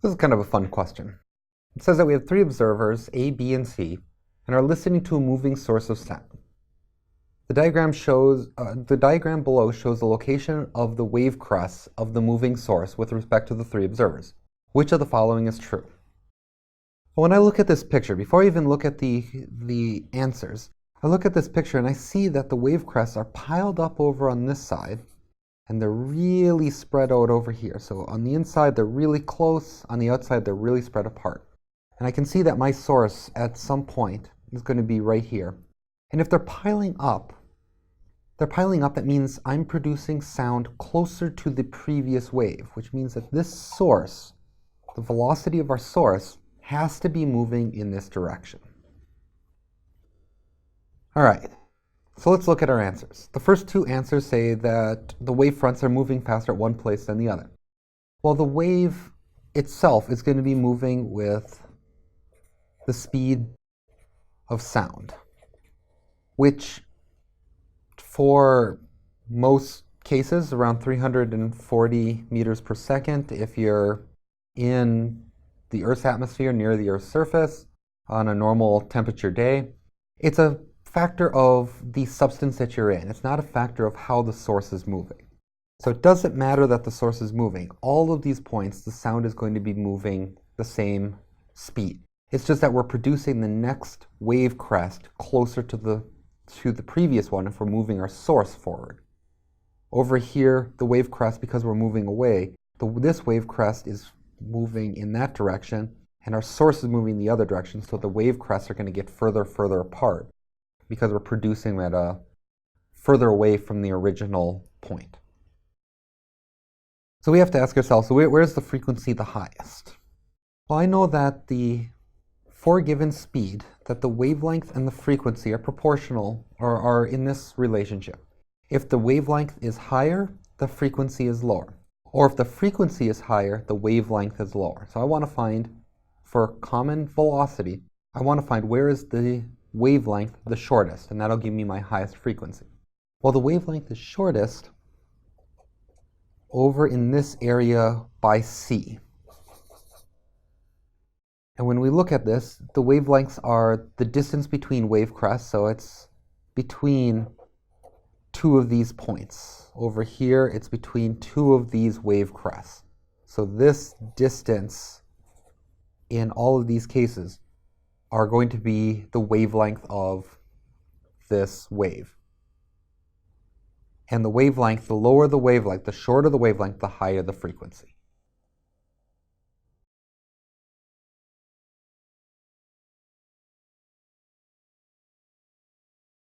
This is kind of a fun question. It says that we have three observers, A, B, and C, and are listening to a moving source of sound. The diagram below shows the location of the wave crests of the moving source with respect to the three observers. Which of the following is true? Well, when I look at this picture, before I even look at the answers, I look at this picture and I see that the wave crests are piled up over on this side, and they're really spread out over here. So on the inside, they're really close. On the outside, they're really spread apart. And I can see that my source at some point is going to be right here. And if they're piling up, that means I'm producing sound closer to the previous wave, which means that this source, the velocity of our source, has to be moving in this direction. All right, so let's look at our answers. The first two answers say that the wave fronts are moving faster at one place than the other. Well, the wave itself is going to be moving with the speed of sound, which for most cases around 340 meters per second if you're in the Earth's atmosphere near the Earth's surface on a normal temperature day. It's a factor of the substance that you're in. It's not a factor of how the source is moving. So it doesn't matter that the source is moving. All of these points, the sound is going to be moving the same speed. It's just that we're producing the next wave crest closer to the previous one if we're moving our source forward. Over here, the wave crest, because we're moving away, this wave crest is moving in that direction, and our source is moving the other direction, so the wave crests are going to get further apart because we're producing at further away from the original point. So we have to ask ourselves, so where's the frequency the highest? Well, I know that for a given speed, that the wavelength and the frequency are proportional, or are in this relationship. If the wavelength is higher, the frequency is lower. Or if the frequency is higher, the wavelength is lower. So I want to find, for common velocity, I want to find where is the wavelength the shortest, and that'll give me my highest frequency. Well, the wavelength is shortest over in this area by C. And when we look at this, the wavelengths are the distance between wave crests, so it's between two of these points. Over here, it's between two of these wave crests. So this distance in all of these cases are going to be the wavelength of this wave. And the wavelength, the lower the wavelength, the shorter the wavelength, the higher the frequency.